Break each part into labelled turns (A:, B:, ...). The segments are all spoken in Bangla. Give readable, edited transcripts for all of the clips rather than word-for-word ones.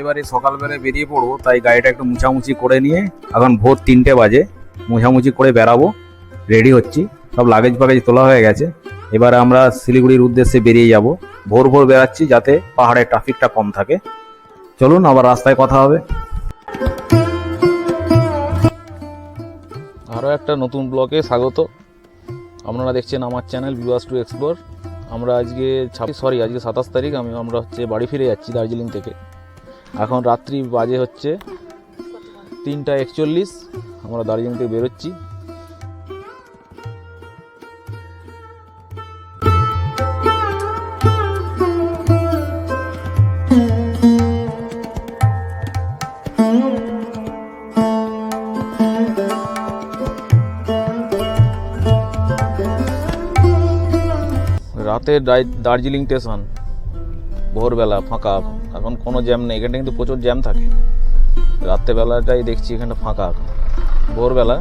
A: এবারে সকালবেলা বেরিয়ে পড়বো, তাই গাড়িটা একটু মুছামুছি করে নিয়ে এখন ভোর 3টে বাজে, মুছামুছি করে বেরাবো, রেডি হচ্ছি। সব লাগেজ ফাগেজ তোলা হয়ে গেছে। এবারে আমরা শিলিগুড়ির উদ্দেশ্যে বেরিয়ে যাব। ভোর ভোর বেরাচ্ছি যাতে পাহাড়ে ট্রাফিকটা কম থাকে। চলুন আবার রাস্তায় কথা হবে।
B: আরও একটা নতুন ব্লগে স্বাগত। আপনারা দেখছেন আমার চ্যানেল ভিউয়ার্স টু এক্সপ্লোর। আমরা আজকে আজকে 27 তারিখ। আমরা বাড়ি ফিরে যাচ্ছি দার্জিলিং থেকে। এখন রাত্রি বাজে হচ্ছে 3:41। আমরা দার্জিলিং থেকে বেরোচ্ছি। রাতের দার্জিলিং স্টেশন ভোরবেলা ফাঁকা, এখন কোনো জ্যাম নেই। এখানটা কিন্তু প্রচুর জ্যাম থাকে। রাত্রেবেলাটাই দেখছি এখানটা ফাঁকা। ভোরবেলা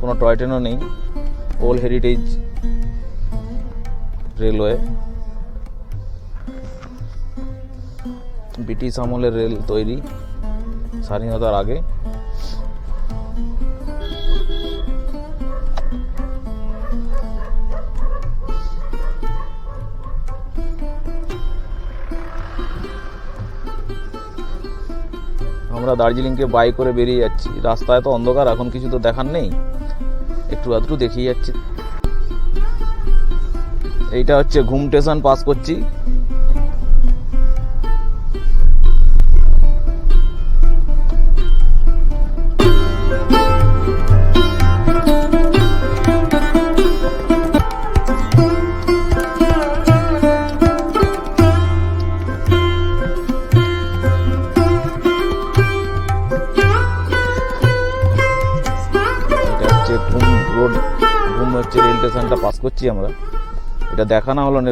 B: কোনো টয় ট্রেনও নেই। ওল্ড হেরিটেজ রেলওয়ে, ব্রিটিশ আমলের রেল তৈরি স্বাধীনতার আগে। আমরা দার্জিলিংকে বাই করে বেরিয়ে যাচ্ছি। রাস্তায় তো অন্ধকার, এখন কিছু তো দেখার নেই, একটু আধটু দেখিয়ে যাচ্ছে। এইটা হচ্ছে ঘুম স্টেশন পাস করছি। রেল স্টেশনটা পাস করছি আমরা। এটা দেখানো হলো না,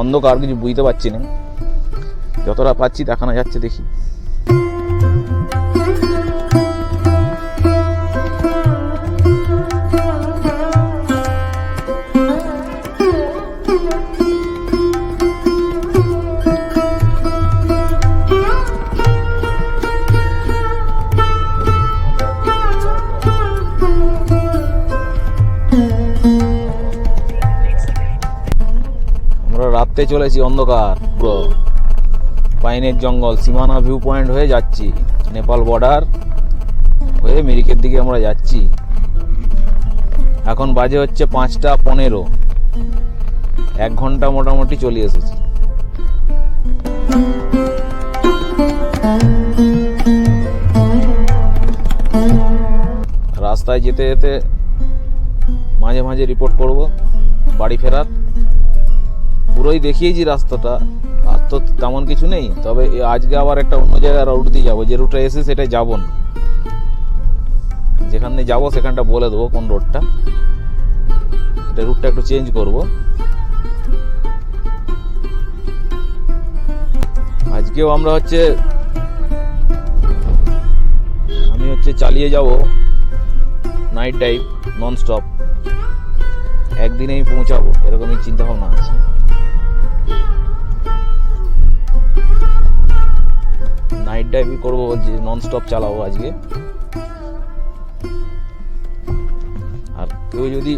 B: অন্ধকার, কিছু বুঝতে পারছি না। যতটা পাচ্ছি দেখানো যাচ্ছে, দেখি। রাত্রে চলেছি, অন্ধকার পুরো, পাইনের জঙ্গল, সীমানা ভিউ পয়েন্ট হয়ে যাচ্ছি। নেপাল বর্ডার হয়ে মিরিকের দিকে আমরা যাচ্ছি। এখন বাজে হচ্ছে 5:15। 1 ঘন্টা মোটামুটি চলে এসেছি। রাস্তায় যেতে যেতে মাঝে মাঝে রিপোর্ট করব বাড়ি ফেরার। পুরোই দেখিয়েছি রাস্তাটা, আর তো তেমন কিছু নেই। তবে আজকে আবার একটা অন্য জায়গায় রুট দিয়ে যাবো। যে রুটে এসে সেটা যাবো না, যেখানে যাবো সেখানটা বলে দেবো কোন রোডটা। এটা রুটটা একটু চেঞ্জ করব। আজকেও আমরা আমি চালিয়ে যাব নাইট ড্রাইভ নন স্টপ। একদিনেই পৌঁছাবো এরকমই চিন্তা ভাবনা আছে। নাইট ড্রাইভই করবো বলছি, নন স্টপ চালাবো আজকে। আর কেউ যদি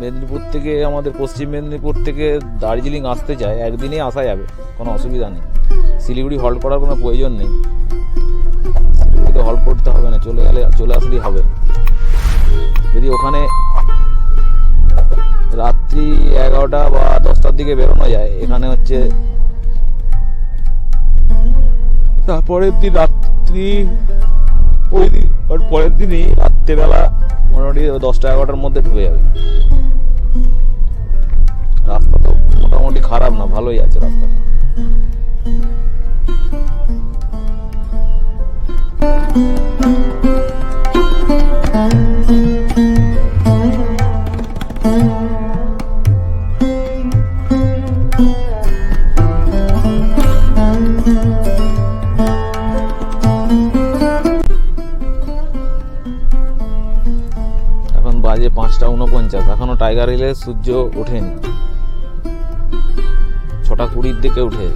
B: মেদিনীপুর থেকে, আমাদের পশ্চিম মেদিনীপুর থেকে দার্জিলিং আসতে চায়, একদিনেই আসা যাবে, কোনো অসুবিধা নেই। শিলিগুড়ি হল্ট করার কোনো প্রয়োজন নেই। শিলিগুড়িতে হল্ট করতে হবে না, চলে আসলেই হবে। যদি ওখানে রাত্রি 11টা বা 10টার দিকে বেরোনো যায়, এখানে তারপরের দিন রাত্রি, পরের দিনই রাত্রেবেলা মোটামুটি 10টা-11টার মধ্যে ঢুকে যাবে। রাস্তা তো মোটামুটি খারাপ না, ভালোই আছে রাস্তাটা। বাজে 5:49। এখনো টাইগার হিলে সূর্য ওঠেনি। 6:20 দিকে উঠে।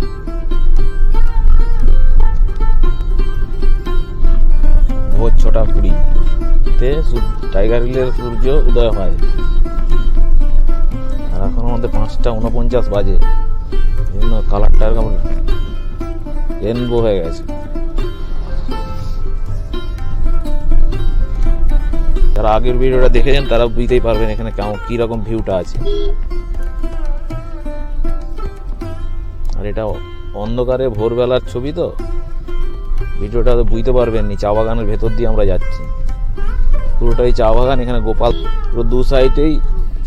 B: 6:20-তে টাইগার হিলের সূর্য উদয় হয়। আর এখন আমাদের 5:49 বাজে, এই জন্য কালারটা কেমন রেনবো হয়ে গেছে। যারা আগের ভিডিওটা দেখেছেন তারা বুঝতেই পারবেন এখানে কেমন কিরকম ভিউটা আছে। আর এটা অন্ধকারে ভোরবেলার ছবি, তো ভিডিওটা তো বুঝতে পারবেন নি। চা বাগানের ভেতর দিয়ে আমরা যাচ্ছি, পুরোটাই চা বাগান। এখানে গোপাল পুরো দু সাইডেই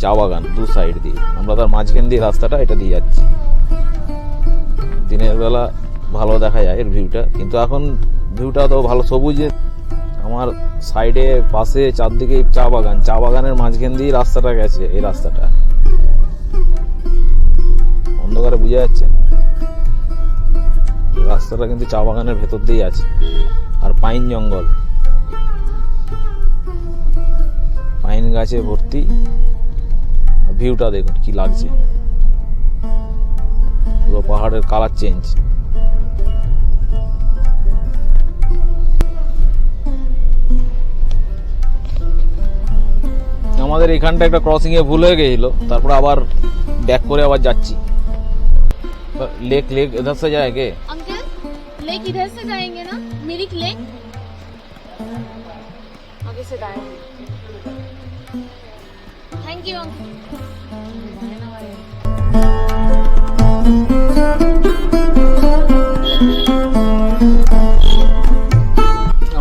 B: চা বাগান, দু সাইড দিয়ে। আমরা তার মাঝখান দিয়ে রাস্তাটা এটা দিয়ে যাচ্ছি। দিনের বেলা ভালো দেখা যায় এর ভিউটা, কিন্তু এখন ভিউটা তো ভালো সবুজে। আমার সাইডে পাশে চারদিকে চা বাগান, চা বাগানের মাঝখান দিয়ে রাস্তাটা গেছে। এই রাস্তাটা অন্ধকারে বুঝা যাচ্ছে না, রাস্তাটা কিন্তু চা বাগানের ভেতর দিয়েই আছে। আর পাইন জঙ্গল, পাইন গাছে ভর্তি। ভিউটা দেখুন কি লাগছে, পুরো পাহাড়ের কালার চেঞ্জ। আমাদের এখানটা একটা ক্রসিং এ ভুল হয়ে গেছিল, তারপর আবার ব্যাক করে আবার যাচ্ছি। लेक इधर से जाएंगे
C: अंकल, लेक इधर से जाएंगे ना, मिरिक लेक आगे से दाएं। Thank you uncle.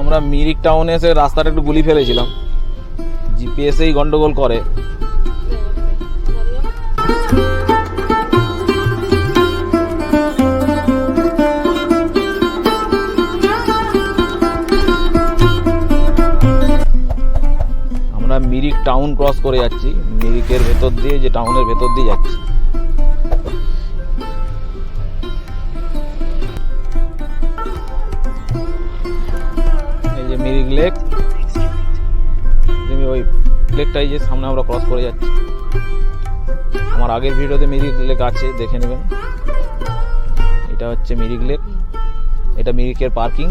B: আমরা মিরিক টাউনে এসে রাস্তাটা একটু গুলি ফেলেছিলাম, জিপিএস এই গন্ডগোল করে। আমরা মিরিক টাউন ক্রস করে যাচ্ছি, মিরিকের ভেতর দিয়ে, যে টাউনের ভেতর দিয়ে যাচ্ছি। এই যে মিরিক লেক, ওই লেকটাই যে সামনে আমরা ক্রস করে যাচ্ছি। আমার আগের ভিডিওতে মিরিক লেক আছে, দেখে নেবেন। এটা হচ্ছে মিরিক লেক, এটা মিরিকের পার্কিং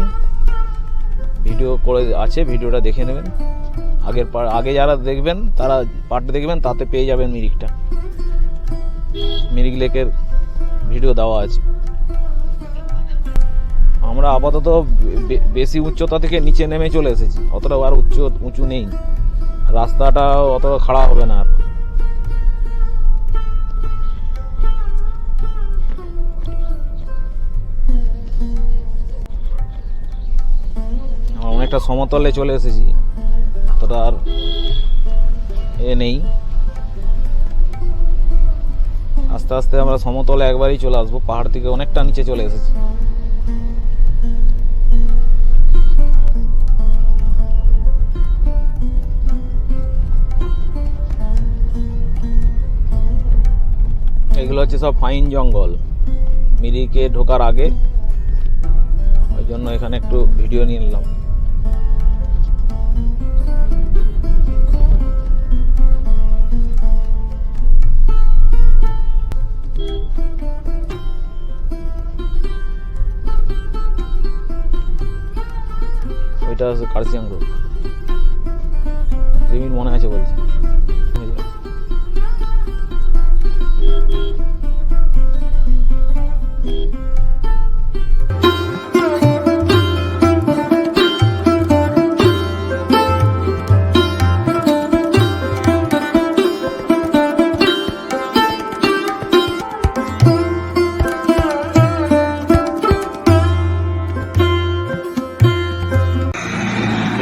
B: ভিডিও করে আছে, ভিডিওটা দেখে নেবেন। আগে যারা দেখবেন তারা পার্ট দেখবেন, তাতে পেয়ে যাবেন মিরিকটা। মিরিক লেকের ভিডিও দেওয়া আছে। আমরা আপাতত বেশি উচ্চতা থেকে নিচে নেমে চলে এসেছি, অতটা আর উঁচু নেই, রাস্তাটা অতটা খাড়া হবে না আর। অনেকটা সমতলে চলে এসেছি, অতটা আর নেই। আস্তে আস্তে আমরা সমতলে একবারই চলে আসবো, পাহাড় থেকে অনেকটা নিচে চলে এসেছি। এগুলো হচ্ছে সব ফাইন জঙ্গল, মিরিকে ঢোকার আগে, ওই জন্য এখানে একটু ভিডিও নিয়ে নিলাম। ওইটা হচ্ছে কার্সিয়াং রোড, রিমির মনে আছে বলছে।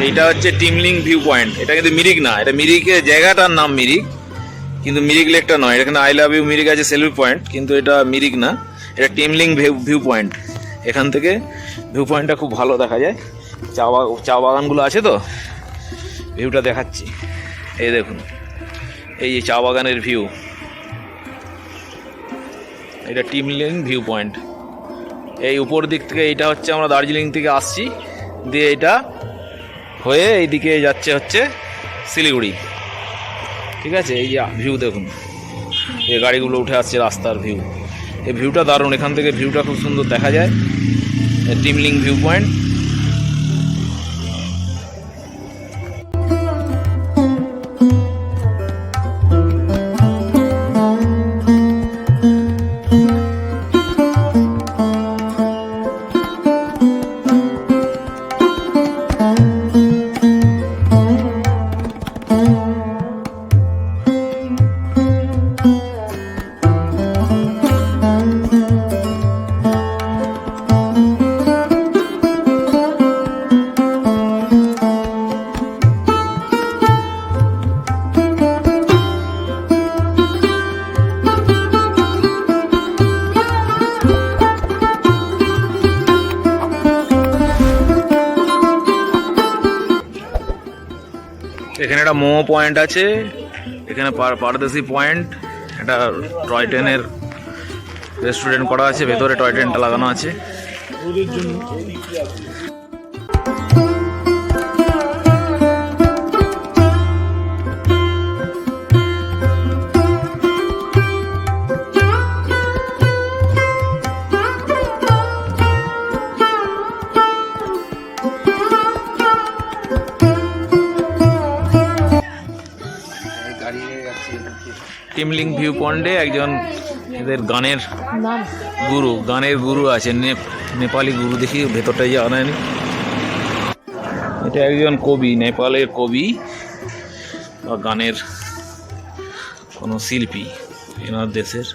B: এইটা হচ্ছে টিমলিং ভিউ পয়েন্ট। এটা কিন্তু মিরিক না, এটা মিরিকের জায়গাটার নাম মিরিক, কিন্তু মিরিক লেকটা নয়। এখানে আই লাভ ইউ মিরিক আছে, সেলফি পয়েন্ট, কিন্তু এটা মিরিক না, এটা টিমলিং ভিউ পয়েন্ট। এখান থেকে ভিউ পয়েন্টটা খুব ভালো দেখা যায়, চা বাগানগুলো আছে, তো ভিউটা দেখাচ্ছি। এই দেখুন, এই যে চা বাগানের ভিউ, এটা টিমলিং ভিউ পয়েন্ট। এই উপর দিক থেকে এইটা হচ্ছে আমরা দার্জিলিং থেকে আসছি, দিয়ে এটা হয়ে এইদিকে যাচ্ছে হচ্ছে শিলিগুড়ি। ঠিক আছে, এই যে ভিউ দেখুন, এই গাড়িগুলো উঠে আসছে, রাস্তার ভিউ। এই ভিউটা দারুণ, এখান থেকে ভিউটা খুব সুন্দর দেখা যায়। টিমলিং ভিউ পয়েন্ট। এখানে একটা মোমো পয়েন্ট আছে, এখানে পারদেশি পয়েন্ট, একটা টয় ট্রেনের রেস্টুরেন্ট করা আছে, ভেতরে টয় ট্রেনটা লাগানো আছে। টিমলিং ভিউ পয়েন্টে একজন এদের গানের গুরু আছে, নেপালি গুরু, দেখি ভেতরটাই যাওয়া নেয়নি। এটা একজন কবি, নেপালের কবি বা গানের কোনো শিল্পী এনার দেশের।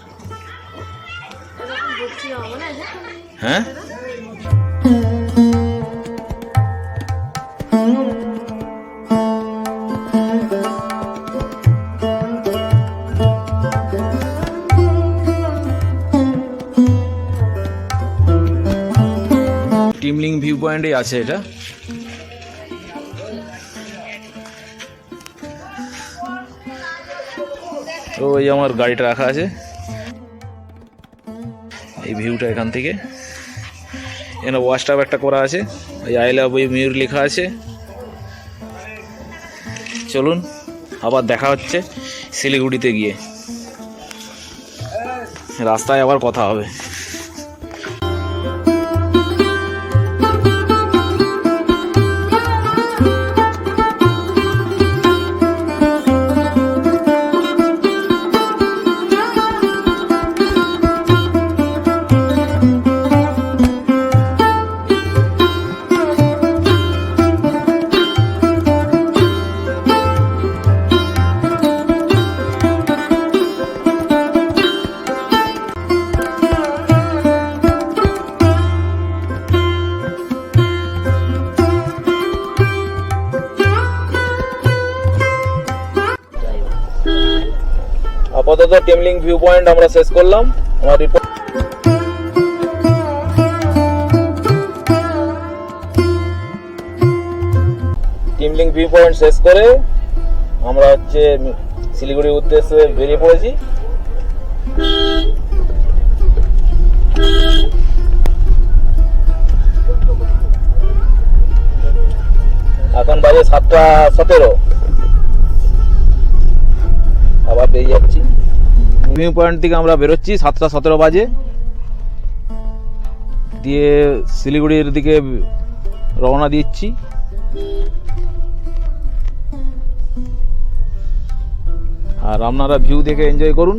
B: হ্যাঁ, টিমলিং ভিউ পয়েন্টে আছে এটা। তো এই আমার গাড়িটা রাখা আছে, এই ভিউটা এখান থেকে। এখানে ওয়াচ টাওয়ার একটা করা আছে, এই আই লাভ ইউ মিউর লেখা আছে। চলুন আবার দেখা হচ্ছে শিলিগুড়িতে গিয়ে, রাস্তায় আবার কথা হবে। আপাতত টিমলিং ভিউ পয়েন্ট আমরা শেষ করলাম। আমার রিপোর্ট টিমলিং ভিউ পয়েন্ট শেষ করে আমরা হচ্ছে শিলিগুড়ির উদ্দেশ্যে বেরিয়ে পড়েছি। এখন বাজে 7:17, আবার বেরিয়ে যাচ্ছি। ভিউ পয়েন্ট থেকে আমরা বেরোচ্ছি 7:17 বাজে, দিয়ে শিলিগুড়ির দিকে রওনা দিচ্ছি। আর আপনারা ভিউ দেখে এনজয় করুন,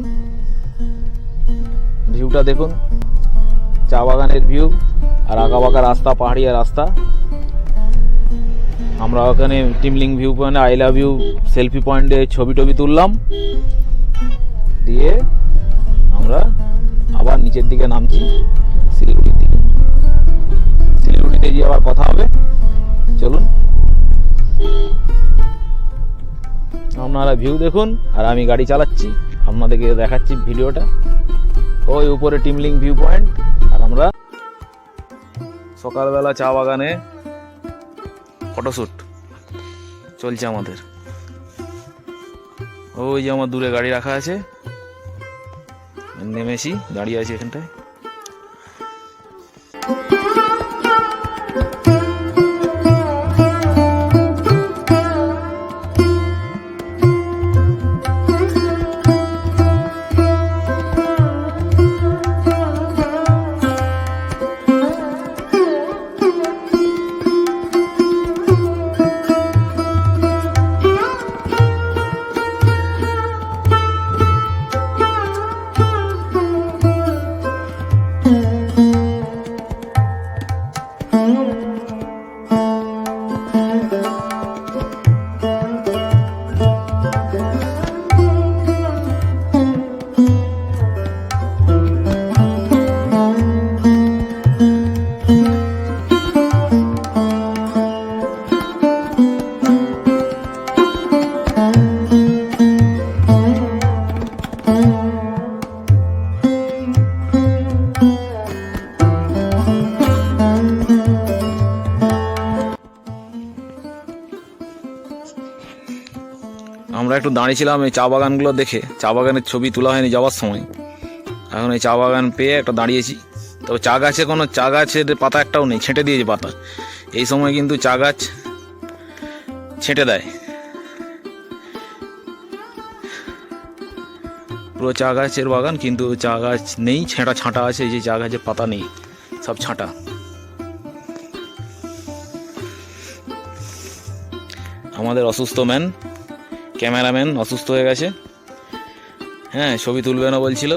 B: ভিউটা দেখুন, চা বাগানের ভিউ আর আঁকাবাঁকা রাস্তা, পাহাড়িয়া রাস্তা। আমরা ওখানে টিমলিং ভিউ পয়েন্টে আই লাভ ইউ সেলফি পয়েন্টে ছবি টবি তুললাম, দিয়ে আমরা আবার নিচের দিকে নামছি শিলিগুড়ির দিকে। শিলিগুড়িতে গিয়ে আবার কথা হবে, চলুন। আপনারা ভিউ দেখুন আর আমি গাড়ি চালাচ্ছি, আপনাদেরকে দেখাচ্ছি ভিডিওটা। ওই উপরে টিমলিং ভিউ পয়েন্ট, আর আমরা সকালবেলা চা বাগানে ফটোশ্যুট চলছে আমাদের। ওই যে আমার দূরে গাড়ি রাখা আছে, নেমেছি, দাঁড়িয়ে আছি এখানটায়। আমরা একটু দাঁড়িয়েছিলাম এই চা বাগানগুলো দেখে, চা বাগানের ছবি তোলা হয়নি যাওয়ার সময়। এখন এই চা বাগান পেয়ে একটা দাঁড়িয়েছি। তবে চা গাছে কোনো চা গাছের পাতা একটাও নেই, ছেঁটে দিয়েছে পাতা। এই সময় কিন্তু চা গাছ ছেঁটে দেয়। পুরো চা গাছের বাগান, কিন্তু চা গাছ নেই, ছাঁটা আছে। এই যে চা গাছের পাতা নেই, সব ছাঁটা। আমাদের অসুস্থ ক্যামেরাম্যান অসুস্থ হয়ে গেছে। হ্যাঁ, ছবি তুলবে না বলছিল।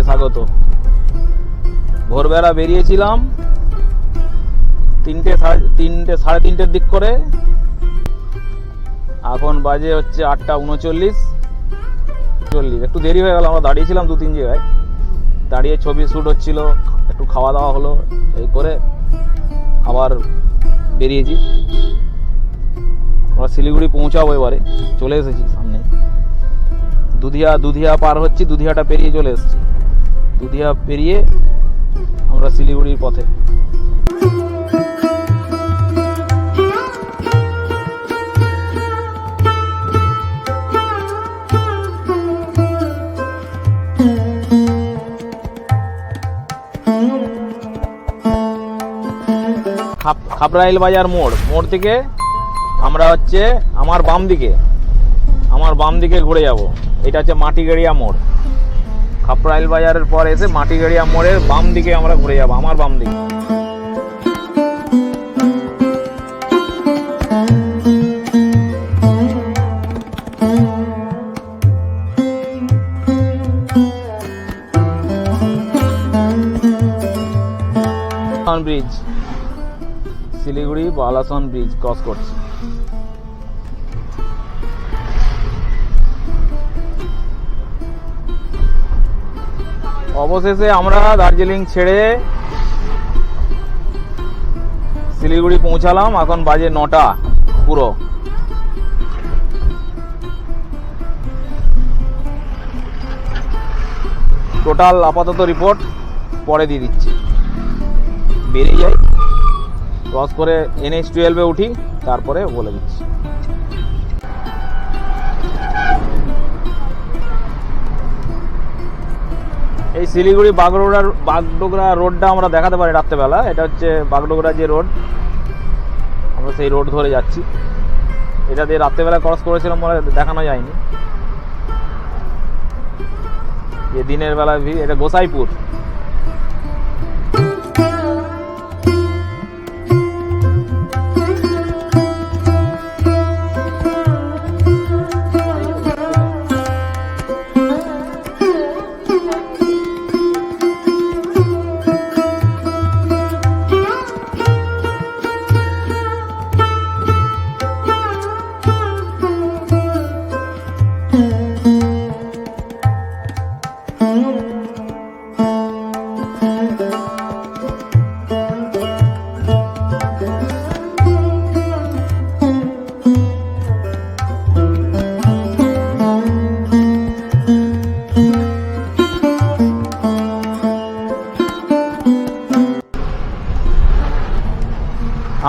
B: স্বাগত। ভোরবেলা বেরিয়েছিলাম 3টে সাড়ে 3টের দিক করে। এখন বাজে হচ্ছে 8:39। একটু দেরি হয়ে গেল, আমরা দাঁড়িয়েছিলাম 2-3 জায়গায়, দাঁড়িয়ে ছবি শ্যুট হচ্ছিল, একটু খাওয়া দাওয়া হলো, এই করে আবার বেরিয়েছি। আমরা শিলিগুড়ি পৌঁছাবো, এবারে চলে এসেছি সামনে। দুধিয়া পার হচ্ছি, দুধিয়াটা পেরিয়ে চলে এসেছি। দুধিয়া পেরিয়ে আমরা শিলিগুড়ির পথে। খাপরাইল বাজার মোড় থেকে আমরা হচ্ছে আমার বাম দিকে ঘুরে যাব। এটা হচ্ছে মাটিগাড়িয়া মোড়। খাপরাইল বাজারের পর এসে মাটিগাড়িয়া মোড়ের বাম দিকে আমরা ঘুরে যাব, আমার বাম দিকে। Bridge, Siliguri Balason bridge cross করছি। অবশেষে আমরা দার্জিলিং ছেড়ে শিলিগুড়ি পৌঁছালাম। এখন বাজে 9টা পুরো। টোটাল আপাতত রিপোর্ট পরে দিয়ে দিচ্ছি। বেরিয়ে যাই, ক্রস করে NH-12 উঠি, তারপরে বলে দিচ্ছি। এই শিলিগুড়ি বাগডোগরা রোডটা আমরা দেখাতে পারি রাত্রেবেলা। এটা হচ্ছে বাগডোগরা যে রোড, আমরা সেই রোড ধরে যাচ্ছি। এটা দিয়ে রাত্রেবেলা ক্রস করেছিলাম, বলে দেখানো যায়নি। যে দিনের বেলা এটা গোসাইপুর।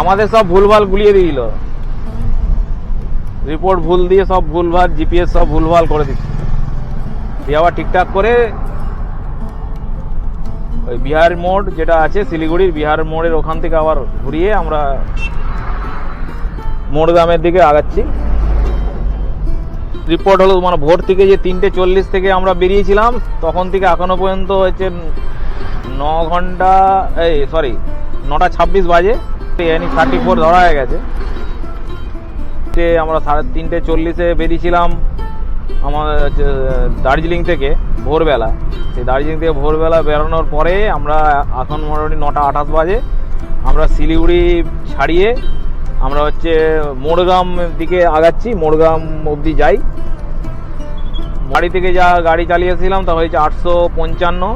B: আমাদের সব ভুলভাল গুলিয়ে দিল, রিপোর্ট ভুল দিয়ে সব ভুলভাল, জিপিএস সব ভুলভাল করে দিচ্ছে, দিয়ে আবার ঠিকঠাক করে ওই বিহার মোড় যেটা আছে শিলিগুড়ির বিহার মোড়ের ওখান থেকে আবার ঘুরিয়ে আমরা মোড়গ্রামের দিকে আগাচ্ছি। রিপোর্ট হলো মানে ভোর থেকে যে 3:40 থেকে আমরা বেরিয়েছিলাম তখন থেকে এখনো পর্যন্ত হচ্ছে 9 ঘন্টা, 9:26 বাজে, 34 ধরা হয়ে গেছে। আমরা 3:40 বেরিয়েছিলাম আমার দার্জিলিং থেকে ভোরবেলা। সেই দার্জিলিং থেকে ভোরবেলা বেরোনোর পরে আমরা এখন মোটামুটি 9:28 বাজে আমরা শিলিগুড়ি ছাড়িয়ে আমরা হচ্ছে মোড়গ্রাম দিকে আগাচ্ছি, মোড়গ্রাম অবধি যাই। বাড়ি থেকে যা গাড়ি চালিয়েছিলাম তা হয়েছে 855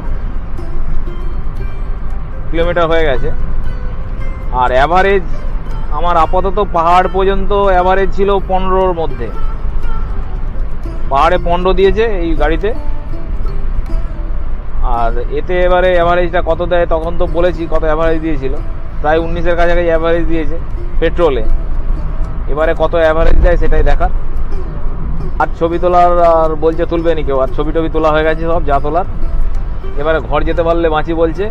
B: কিলোমিটার হয়ে গেছে। আর অ্যাভারেজ আমার আপাতত পাহাড় পর্যন্ত অ্যাভারেজ ছিল 15-র মধ্যে, পাহাড়ে 15 দিয়েছে এই গাড়িতে। আর এতে এবারে অ্যাভারেজটা কত দেয় তখন তো বলেছি কত অ্যাভারেজ দিয়েছিল, প্রায় 19-এর কাছাকাছি অ্যাভারেজ দিয়েছে পেট্রোলে। এবারে কত অ্যাভারেজ দেয় সেটাই দেখার। আর ছবি তোলার আর বলছে তুলবে নি কেউ, আর ছবি টবি তোলা হয়ে গেছে সব যা তোলার। এবারে ঘর যেতে পারলে বাঁচি বলছে।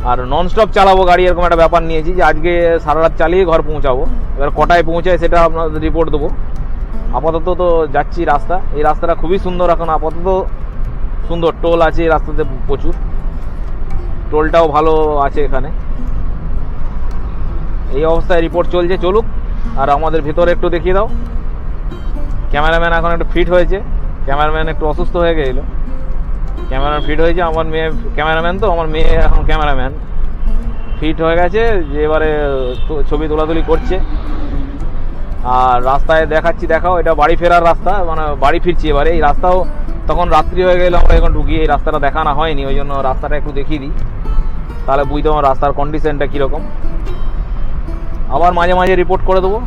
B: আর ননস্টপ চালাবো গাড়ি এরকম একটা ব্যাপার নিয়েছি যে আজকে সারা রাত চালিয়ে ঘর পৌঁছাবো। এবার কটায় পৌঁছায় সেটা আপনাদের রিপোর্ট দেবো। আপাতত তো যাচ্ছি রাস্তা, এই রাস্তাটা খুবই সুন্দর, এখন আপাতত সুন্দর। টোল আছে এই রাস্তাতে প্রচুর, টোলটাও ভালো আছে এখানে। এই অবস্থায় রিপোর্ট চলছে, চলুক। আর আমাদের ভেতরে একটু দেখিয়ে দাও। ক্যামেরাম্যান এখন একটু ফিট হয়েছে, ক্যামেরাম্যান একটু অসুস্থ হয়ে গেছিল, ক্যামেরাম্যান ফিট হয়েছে। আমার মেয়ে ক্যামেরাম্যান, তো আমার মেয়ে এখন ক্যামেরাম্যান ফিট হয়ে গেছে, যে এবারে ছবি তোলাতুলি করছে। আর রাস্তায় দেখাচ্ছি, দেখাও, এটা বাড়ি ফেরার রাস্তা, মানে বাড়ি ফিরছি এবারে। এই রাস্তাও তখন রাত্রি হয়ে গেল, আমরা এখন ঢুকি, এই রাস্তাটা দেখানো হয়নি, ওই জন্য রাস্তাটা একটু দেখিয়ে দিই, তাহলে বুঝতে পারবো রাস্তার কন্ডিশনটা কীরকম। আবার মাঝে মাঝে রিপোর্ট করে দেবো।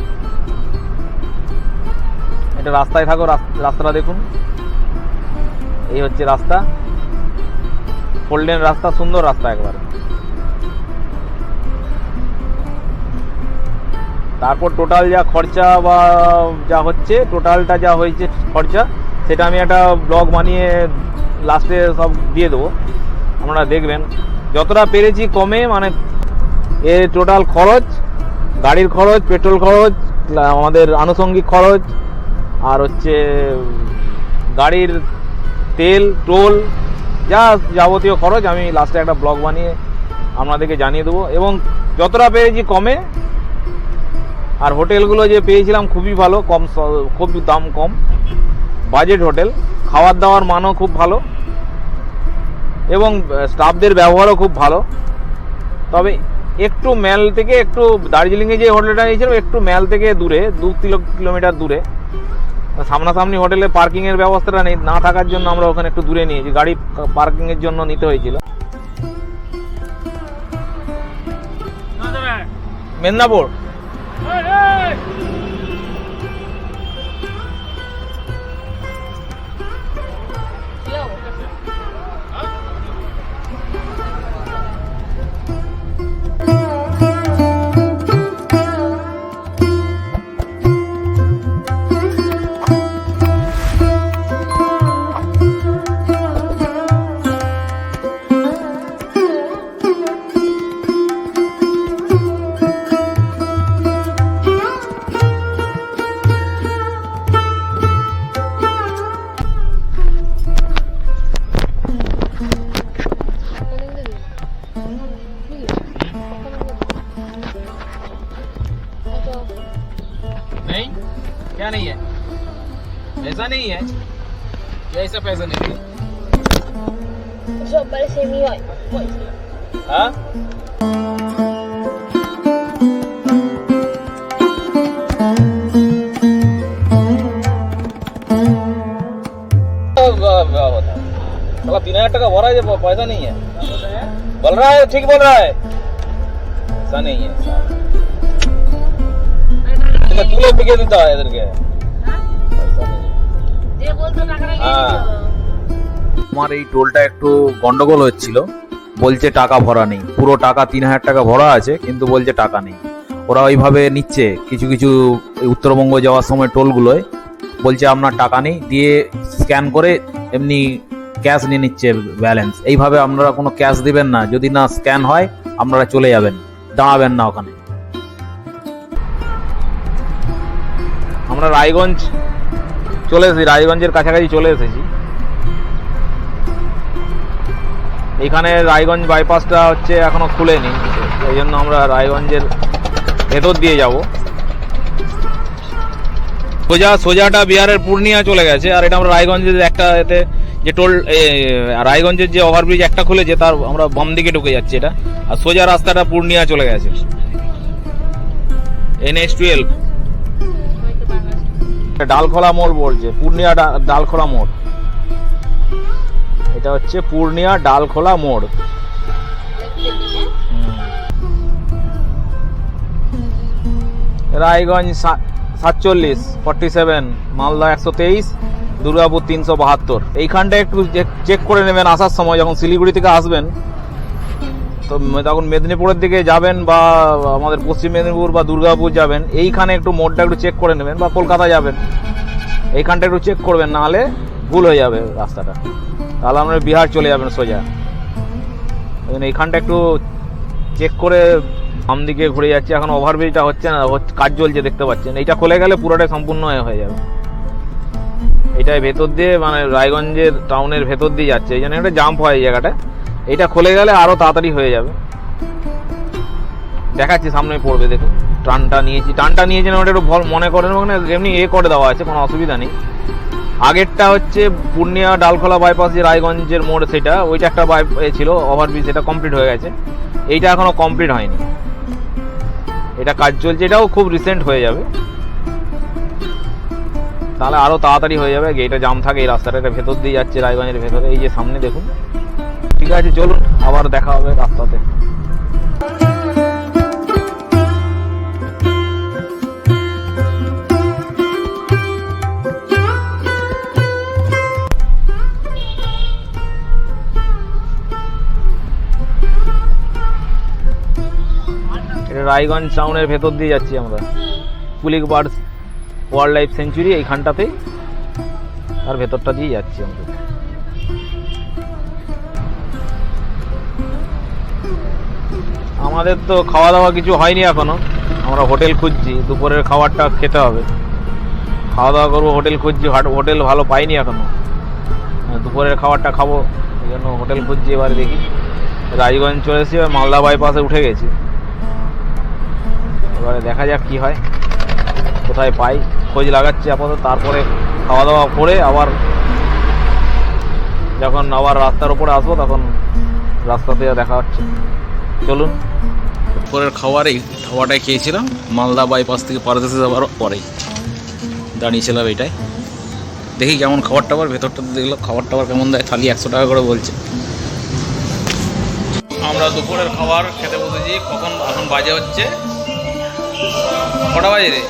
B: এটা রাস্তায় থাকো, রাস্তাটা দেখুন, এই হচ্ছে রাস্তা, 4 লেন রাস্তা, সুন্দর রাস্তা একবারে। তারপর টোটাল যা খরচা বা যা হচ্ছে, টোটালটা যা হয়েছে খরচা, সেটা আমি একটা ব্লগ বানিয়ে লাস্টে সব দিয়ে দেবো, আপনারা দেখবেন। যতটা পেরেছি কমে, মানে এর টোটাল খরচ, গাড়ির খরচ, পেট্রোল খরচ, আমাদের আনুষঙ্গিক খরচ, আর হচ্ছে গাড়ির তেল, টোল, যা যাবতীয় খরচ আমি লাস্টে একটা ব্লগ বানিয়ে আপনাদেরকে জানিয়ে দেবো। এবং যতটা পেরেছি কমে। আর হোটেলগুলো যে পেয়েছিলাম খুবই ভালো, খুব দাম কম, বাজেট হোটেল, খাওয়ার দাওয়ার মানও খুব ভালো এবং স্টাফদের ব্যবহারও খুব ভালো। তবে একটু ম্যাল থেকে, একটু দার্জিলিংয়ে যে হোটেলটা নিয়েছিলাম একটু ম্যাল থেকে দূরে, 2 কিলোমিটার দূরে। সামনাসামনি হোটেলে পার্কিংয়ের ব্যবস্থাটা নেই, না থাকার জন্য আমরা ওখানে একটু দূরে নিয়েছি, গাড়ি পার্কিংয়ের জন্য নিতে হয়েছিল। মেদিনীপুর नहीं, क्या नहीं है, ऐसा नहीं है, ऐसा पैसा नहीं है।
C: Job parece mío.
B: हाँ? साला 3000 টাকা भरा है, पैसा नहीं है, बोल रहा है, ठीक बोल रहा है, ऐसा नहीं है। चूल्हे पिके देता है इधर के, पैसा नहीं।
C: ये बोल तो लग रहा है।
A: আমার এই টোলটা একটু গন্ডগোল হচ্ছিল, বলছে টাকা ভরা নেই, পুরো টাকা 3,000 টাকা ভরা আছে, কিন্তু বলছে টাকা নেই। ওরা ওইভাবে নিচ্ছে কিছু কিছু উত্তরবঙ্গ যাওয়ার সময় টোলগুলোয়, বলছে আপনার টাকা নেই, দিয়ে স্ক্যান করে এমনি ক্যাশ নিয়ে নিচ্ছে ব্যালেন্স। এইভাবে আপনারা কোনো ক্যাশ দিবেন না, যদি না স্ক্যান হয় আপনারা চলে যাবেন, দাঁড়াবেন না ওখানে।
B: আমরা রায়গঞ্জ চলে এসেছি, রায়গঞ্জের কাছাকাছি চলে এসেছি। এখানে রায়গঞ্জ বাইপাসটা হচ্ছে এখনো খুলেনি, এই জন্য আমরা রায়গঞ্জের ভেতর দিয়ে যাব। সোজাটা বিহারের পূর্ণিয়া চলে গেছে, আর এটা আমরা রায়গঞ্জের একটা এতে যে রায়গঞ্জের যে ওভারব্রিজ একটা খুলেছে তার আমরা বাম দিকে ঢুকে যাচ্ছি এটা, আর সোজা রাস্তাটা পূর্ণিয়া চলে গেছে। NH12 ডালখোলা মোড় বলছে, পূর্ণিয়া ডালখোলা মোড়। এটা হচ্ছে পূর্ণিয়া ডালখোলা মোড়। রায়গঞ্জ 47, 47, মালদা 123, দুর্গাপুর 372। এইখানটা একটু চেক করে নেবেন আসার সময়, যখন শিলিগুড়ি থেকে আসবেন তো তখন মেদিনীপুরের দিকে যাবেন বা আমাদের পশ্চিম মেদিনীপুর বা দুর্গাপুর যাবেন, এইখানে একটু মোড়টা একটু চেক করে নেবেন, বা কলকাতা যাবেন এইখানটা একটু চেক করবেন, নাহলে ভুল হয়ে যাবে রাস্তাটা, তাহলে আমরা বিহার চলে যাবেন সোজা। এইখানটা একটু চেক করে বাম দিকে ঘুরে যাচ্ছে। এখন ওভারব্রিজটা হচ্ছে না, কাজ চলছে দেখতে পাচ্ছেন। এইটা খুলে গেলে পুরোটাই সম্পূর্ণ হয়ে যাবে। এটাই ভেতর দিয়ে মানে রায়গঞ্জের টাউনের ভেতর দিয়ে যাচ্ছে, এই জন্য একটা জাম্প হয় এই জায়গাটা। এটা খুলে গেলে আরো তাড়াতাড়ি হয়ে যাবে। দেখাচ্ছি, সামনে পড়বে দেখুন। টানটা নিয়েছি না, ওটা একটু মনে করেন, ওখানে এমনি করে দেওয়া আছে, কোনো অসুবিধা নেই। আগেরটা হচ্ছে পূর্ণিয়া ডালখোলা বাইপাস যে রায়গঞ্জের মোড়, সেটা ওইটা একটা ছিল ওভারব্রিজ, এটা কমপ্লিট হয়ে গেছে। এইটা এখনো কমপ্লিট হয়নি, এটা কাজ চলছে, এটাও খুব রিসেন্ট হয়ে যাবে, তাহলে আরো তাড়াতাড়ি হয়ে যাবে। এটা জাম থাকে এই রাস্তাটা, এটা ভেতর দিয়ে যাচ্ছে রায়গঞ্জের ভেতরে, এই যে সামনে দেখুন। ঠিক আছে, চলুন আবার দেখা হবে রাস্তাতে। রায়গঞ্জ টাউনের ভেতর দিয়ে যাচ্ছি আমরা, police birds wildlife sanctuary এইখানটাতেই, আর ভেতরটা দিয়ে যাচ্ছি আমরা। আমাদের তো খাওয়া দাওয়া কিছু হয়নি এখনো, আমরা হোটেল খুঁজছি, দুপুরের খাবারটা খেতে হবে, খাওয়া দাওয়া করবো, হোটেল খুঁজছি, হোটেল ভালো পাইনি এখনো, দুপুরের খাবারটা খাবো, এই জন্য হোটেল খুঁজছি। এবারে দেখি, রায়গঞ্জ চলে এসেছি, মালদা বাইপাসে উঠে গেছি, এবারে দেখা যাক কি হয়, কোথায় পাই, খোঁজ লাগাচ্ছি আপাতত। তারপরে খাওয়া দাওয়া করে আবার যখন আবার রাস্তার উপরে আসবো তখন রাস্তাতে দেখা হচ্ছে। চলুন। দুপুরের খাবার এই খাওয়াটাই খেয়েছিলাম, মালদা বাইপাস থেকে পারদেশে যাওয়ার পরেই দাঁড়িয়েছিলাম এইটাই। দেখি কেমন খাবার টাবার, ভেতরটা দেখলো খাবার টাবার কেমন দেয়। থালি 100 টাকা করে বলছে। আমরা দুপুরের খাবার খেতে বসেছি। এখন বাজে হচ্ছে কটা বাজে রে?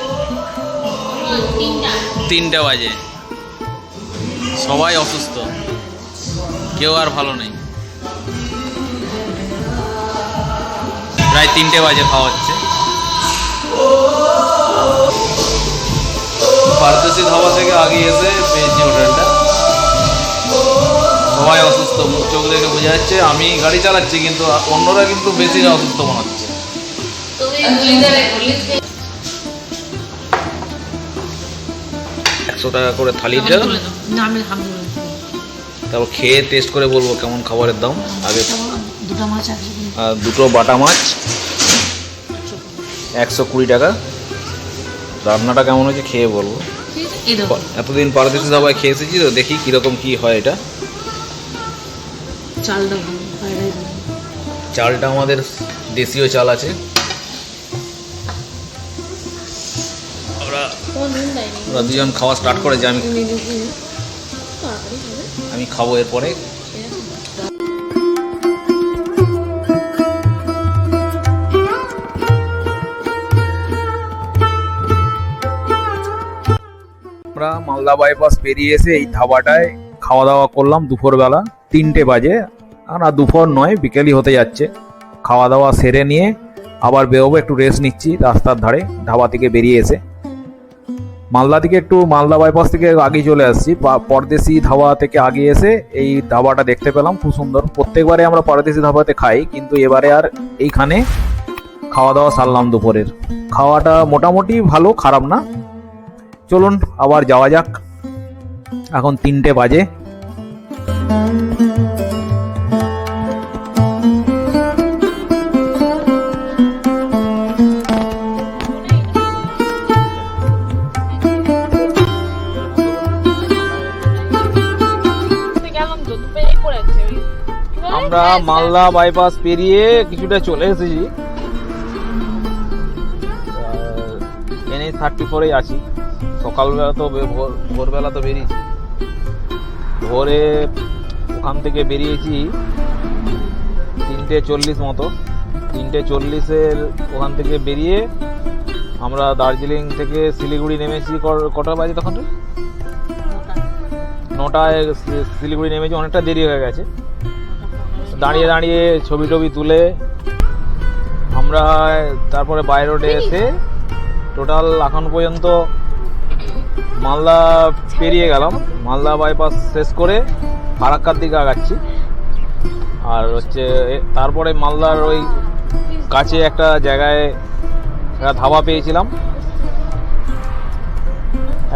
B: 3টে বাজে। সবাই অসুস্থ, কেউ আর ভালো নেই। প্রায় 3টে বাজে খাওয়া হচ্ছে। পারদেশি ধাবা থেকে আগে এসে পেয়েছি হোটেলটা। সবাই অসুস্থ, মুখ চোখ দেখে বোঝা যাচ্ছে। আমি গাড়ি চালাচ্ছি, কিন্তু অন্যরা কিন্তু বেশি অসুস্থ মনে হচ্ছে। 100 টাকা করে থালিটা, তারপর খেয়ে টেস্ট করে বলবো কেমন খাবারের দাম। আগে দুটো বাটা মাছ 120 টাকা। রান্নাটা কেমন হয়েছে খেয়ে বলবো। এতদিন পারদেশি ধাবায় খেয়ে এসেছি তো, দেখি কিরকম কি হয় এটা। চালটা আমাদের দেশীয় চাল আছে। আমরা দুজন খাওয়া স্টার্ট করেছি। আমি খাবো এরপরে। আমরা মালদা বাইপাস পেরিয়ে এসে এই ধাবাটায় খাওয়া দাওয়া করলাম দুপুরবেলা। 3টে বাজে,
A: আর দুপুর নয়, বিকেলই হতে যাচ্ছে। খাওয়া দাওয়া সেরে নিয়ে আবার বেরোবো, একটু রেস্ট নিচ্ছি রাস্তার ধারে ধাবা থেকে বেরিয়ে এসে। মালদা থেকে একটু মালদা বাইপাস থেকে আগে চলে আসছি, পরদেশি ধাবা থেকে আগে এসে এই ধাবাটা দেখতে পেলাম, খুব সুন্দর। প্রত্যেকবারে আমরা পরদেশি ধাবাতে খাই, কিন্তু এবারে আর এইখানে খাওয়া দাওয়া সারলাম দুপুরের। খাওয়াটা মোটামুটি ভালো, খারাপ না। চলুন আবার যাওয়া যাক। এখন 3টে বাজে।
B: আমরা মালদা বাইপাস পেরিয়ে কিছুটা চলে এসেছি, NH-34 আছি। সকালবেলা তো ভোরবেলা তো বেরিয়েছি, ভোরে ওখান থেকে বেরিয়েছি 3:40 মতো। 3:40 ওখান থেকে বেরিয়ে আমরা দার্জিলিং থেকে শিলিগুড়ি নেমেছি। কটা বাজে তখন? 9টায় শিলিগুড়ি নেমেছি, অনেকটা দেরি হয়ে গেছে। দাঁড়িয়ে দাঁড়িয়ে ছবি টবি তুলে আমরা তারপরে বাই রোডে এসে টোটাল এখন পর্যন্ত মালদা পেরিয়ে গেলাম। মালদা বাইপাস শেষ করে ফারাক্কার দিকে আগাচ্ছি। আর হচ্ছে তারপরে মালদার ওই কাছে একটা জায়গায় একটা ধাবা পেয়েছিলাম।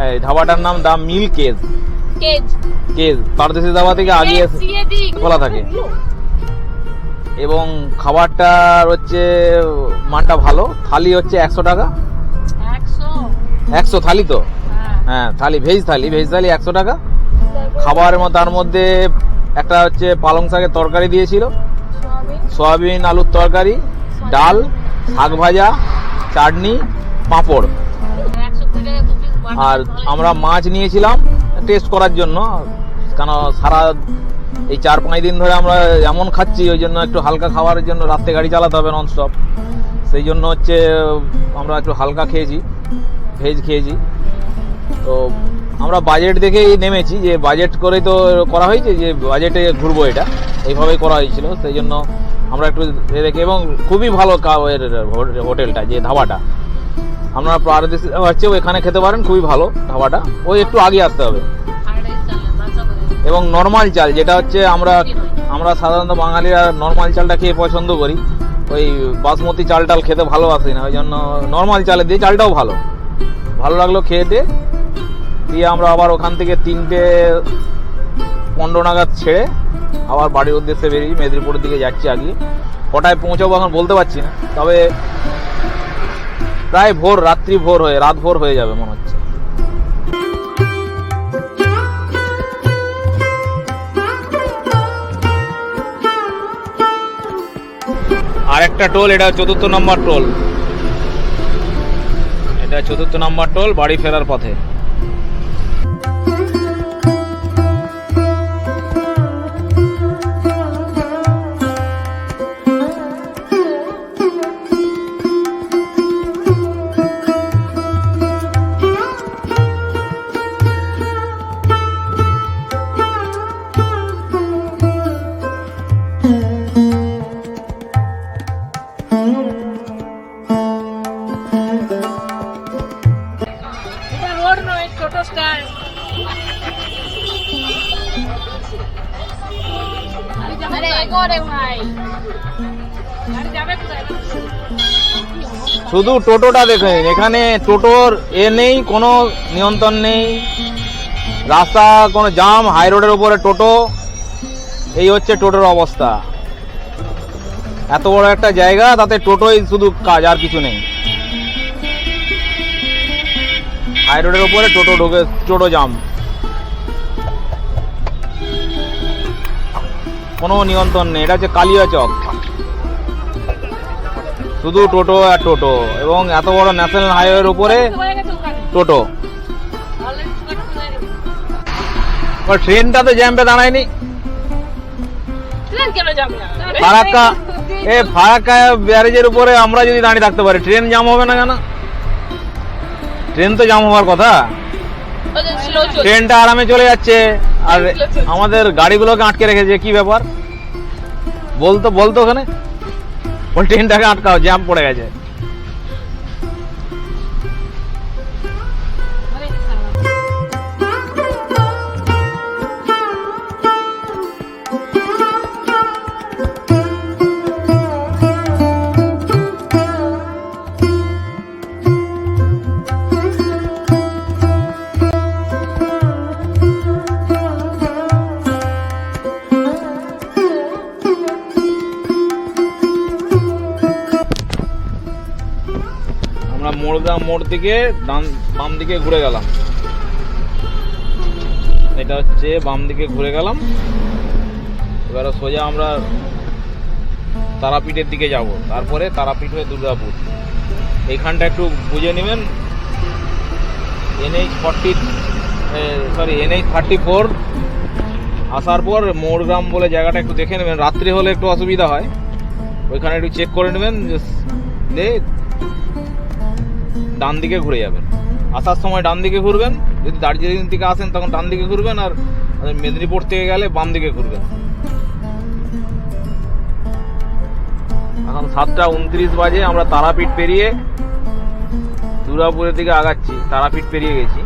B: এই ধাবাটার নাম দা মিল কেজ। পারদেশি ধাবা থেকে আগে খোলা থাকে এবং খাবারটার হচ্ছে মানটা ভালো। থালি হচ্ছে 100 টাকা। 100 থালি তো? হ্যাঁ, থালি, ভেজ থালি 100 টাকা। খাবারের মধ্যে তার মধ্যে একটা হচ্ছে পালং শাকের তরকারি দিয়েছিল, সয়াবিন আলুর তরকারি, ডাল, শাক ভাজা, চাটনি, পাঁপড়। আর আমরা মাছ নিয়েছিলাম টেস্ট করার জন্য, কারণ সারা এই 4-5 দিন ধরে আমরা এমন খাচ্ছি, ওই জন্য একটু হালকা খাবারের জন্য রাত্রে গাড়ি চালাতে হবে ননস্টপ। সেই জন্য হচ্ছে আমরা একটু হালকা খেয়েছি, ভেজ খেয়েছি। তো আমরা বাজেট দেখেই নেমেছি, যে বাজেট করেই তো করা হয়েছে, যে বাজেটে ঘুরবো, এটা এইভাবেই করা হয়েছিল। সেই জন্য আমরা একটু দেখে, এবং খুবই ভালো হোটেলটা, যে ধাবাটা আপনারা পারদেশি হচ্ছে ওইখানে খেতে পারেন, খুবই ভালো ধাবাটা। ওই একটু আগে আসতে হবে। এবং নর্মাল চাল, যেটা হচ্ছে আমরা সাধারণত বাঙালিরা নর্মাল চালটা খেয়ে পছন্দ করি, ওই বাসমতি চাল টাল খেতে ভালোবাসি না, ওই জন্য নর্মাল চালে দিয়ে চালটাও ভালো লাগলো খেতে। দিয়ে আমরা আবার ওখান থেকে 3:15 নাগাদ ছেড়ে আবার বাড়ির উদ্দেশ্যে বেরিয়ে মেদিনীপুরের দিকে যাচ্ছি। আগে কটায় পৌঁছাবো এখন বলতে পারছি না, তবে প্রায় রাত ভোর হয়ে যাবে মনে হচ্ছে। আরেকটা টোল, এটা 4র্থ নম্বর টোল। এটা 4র্থ নম্বর টোল, বাড়ি ফেরার পথে। শুধু টোটোটা দেখেন, এখানে টোটোর নেই, কোনো নিয়ন্ত্রণ নেই, রাস্তা কোনো জাম, হাই রোডের উপরে টোটো। এই হচ্ছে টোটোর অবস্থা। এত বড় একটা জায়গা, তাতে টোটোই শুধু কাজ, আর কিছু নেই। হাই রোডের উপরে টোটো জাম, কোনো নিয়ন্ত্রণ নেই। এটা হচ্ছে কালিয়াচক, শুধু টোটো আর টোটো, এবং এত বড় ন্যাশনাল হাইওয়ের উপরে টোটো। ট্রেনটা তো জ্যাম্পে দাঁড়ায়নি। ফারাক্কা ব্যারেজের উপরে আমরা যদি দাঁড়িয়ে থাকতে পারি, ট্রেন জ্যাম হবে না কেন? ট্রেন তো জ্যাম হওয়ার কথা। ট্রেনটা আরামে চলে যাচ্ছে, আর আমাদের গাড়িগুলোকে আটকে রেখেছে। কি ব্যাপার? বলতো ওখানে ওই ট্রেনটাকে আটকাও, জ্যাম পড়ে গেছে। আমরা মোড়গ্রাম মোড় থেকে বাম দিকে ঘুরে গেলাম, এটা হচ্ছে বাম দিকে ঘুরে গেলাম। এবারে সোজা আমরা তারাপীঠের দিকে যাব, তারপরে তারাপীঠ হয়ে দুর্গাপুর। এইখানটা একটু বুঝে নেবেন, NH34 আসার পর মোড়গ্রাম বলে জায়গাটা একটু দেখে নেবেন। রাত্রি হলে একটু অসুবিধা হয়, ওইখানে একটু চেক করে নেবেন, ডান দিকে ঘুরে যাবেন। আসার সময় ডান দিকে ঘুরবেন, যদি দার্জিলিং থেকে আসেন তখন ডান দিকে ঘুরবেন, আর মেদিনীপুর থেকে গেলে বাম দিকে ঘুরবেন। এখন 7:29 বাজে, আমরা তারাপীঠ পেরিয়ে দুর্গাপুরের দিকে আগাচ্ছি। তারাপীঠ পেরিয়ে গেছি,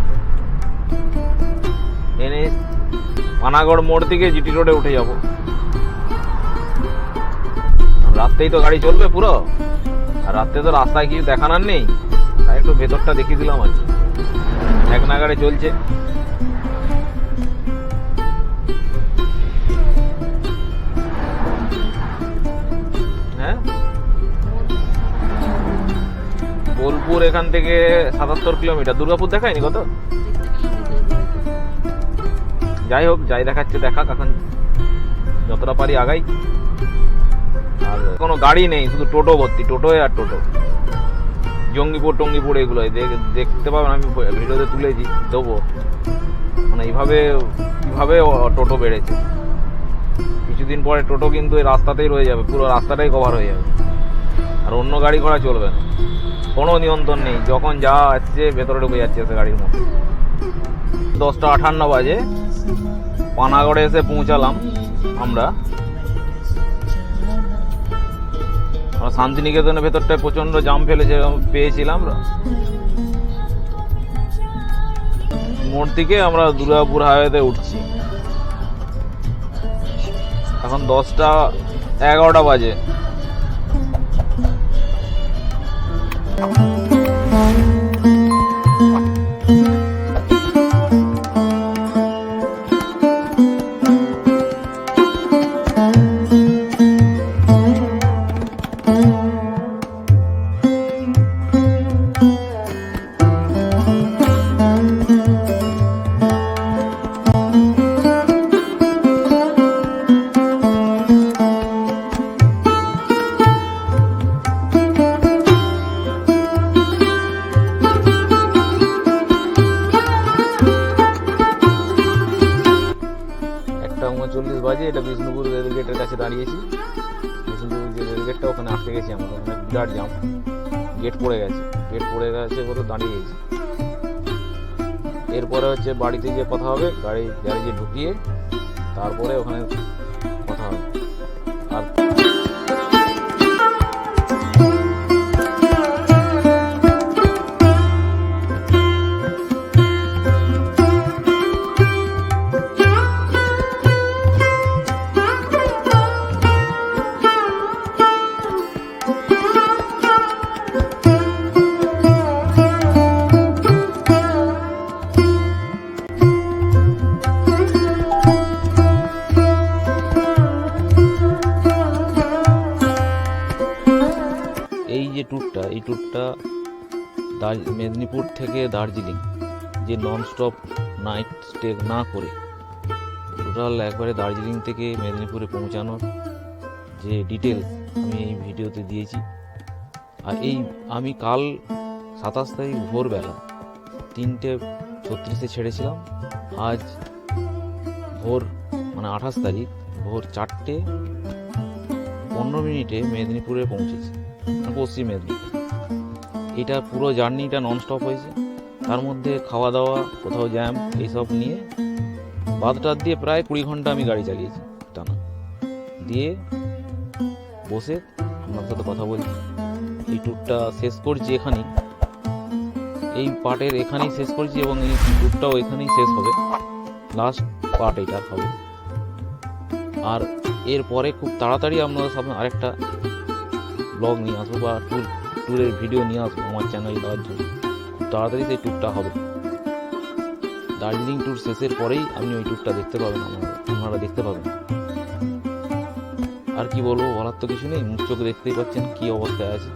B: পানাগড় মোড় থেকে জিটি রোডে উঠে যাব। রাত্রেই তো গাড়ি চলবে পুরো, আর রাত্রে তো রাস্তায় কিছু দেখানোর নেই, তাই একটু ভেতরটা দেখিয়ে দিলাম আর কি। এক নাগাড়ে চলছে। হ্যাঁ, বোলপুর এখান থেকে 77 কিলোমিটার। দুর্গাপুর দেখায়নি কত? যাই হোক, যাই দেখাচ্ছে দেখাক, এখন যতটা পারি আগাই। আর কোনো গাড়ি নেই, শুধু টোটো ভর্তি, টোটোয় আর টোটো। জঙ্গিপুর টঙ্গিপুর এগুলো দেখতে পাবেন, আমি ভিডিওতে তুলেছি, দেবো। মানে এইভাবে টোটো বেড়েছে। কিছুদিন পরে টোটো কিন্তু এই রাস্তাতেই রয়ে যাবে, পুরো রাস্তাটাই কভার হয়ে যাবে, আর অন্য গাড়ি ঘোড়া চলবে না, কোনো নিয়ন্ত্রণ নেই। যখন যা আসছে ভেতরে ঢুকে যাচ্ছে সে গাড়ির মধ্যে। 10:58 বাজে পানাগড়ে এসে পৌঁছালাম আমরা। শান্তিনিকেতনের ভেতরটায় প্রচন্ড জাম পেয়েছিলাম। মোড় থেকে আমরা দুর্গাপুর হাইওয়েতে উঠছি। এখন 10:11 বাজে। বাজে, এটা বিষ্ণুপুর রেলগেটের কাছে দাঁড়িয়েছি। বিষ্ণুপুর যে রেলগেটটা, ওখানে আটকে গেছি আমরা, ওখানে বিরাট জাম, গেট পড়ে গেছে বলে দাঁড়িয়ে গেছি। এরপরে হচ্ছে বাড়িতে গিয়ে কথা হবে, গাড়ি গ্যারেজে ঢুকিয়ে তারপরে ওখানে কথা হবে। আর এই ট্যুরটা মেদিনীপুর থেকে দার্জিলিং, যে নন স্টপ নাইট স্টে না করে টোটাল একবারে দার্জিলিং থেকে মেদিনীপুরে পৌঁছানোর যে ডিটেল আমি এই ভিডিওতে দিয়েছি। আর আমি কাল 27 তারিখ ভোরবেলা 3:36 ছেড়েছিলাম। আজ ভোর 28 তারিখ ভোর 4:15 মেদিনীপুরে পৌঁছেছি, পশ্চিম মেদিনীপুর। এটা পুরো জার্নিটা নন স্টপ হয়েছে, তার মধ্যে খাওয়া দাওয়া, কোথাও জ্যাম, এইসব নিয়ে বাদটার দিয়ে প্রায় 20 ঘন্টা আমি গাড়ি চালিয়েছি টানা। দিয়ে বসে আপনার সাথে কথা বলছি। এই ট্যুরটা শেষ করছি এখানেই, এই পার্টের এখানেই শেষ করছি এবং এই ট্যুরটাও এখানেই শেষ হবে, লাস্ট পার্ট এটা হবে। আর এরপরে খুব তাড়াতাড়ি আপনাদের সামনে আরেকটা ব্লগ নিয়ে আসবো বা ট্যুরের ভিডিও নিয়ে আসবো আমার চ্যানেলে দেওয়ার জন্য। খুব তাড়াতাড়ি সেই ট্যুরটা হবে। দার্জিলিং ট্যুর শেষের পরেই আপনি ওই ট্যুরটা দেখতে পাবেন, আপনারা দেখতে পাবেন। আর কি বলবো, বলার তো কিছু নেই, মুখ চোখে দেখতেই পাচ্ছেন কী অবস্থায় আছে।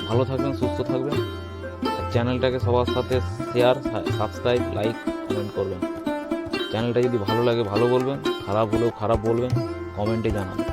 B: ভালো থাকবেন, সুস্থ থাকবেন, চ্যানেলটাকে সবার সাথে শেয়ার, সাবস্ক্রাইব, লাইক, কমেন্ট করবেন। চ্যানেলটা যদি ভালো লাগে ভালো বলবেন, খারাপ হলেও খারাপ বলবেন, কমেন্টে জানাবেন।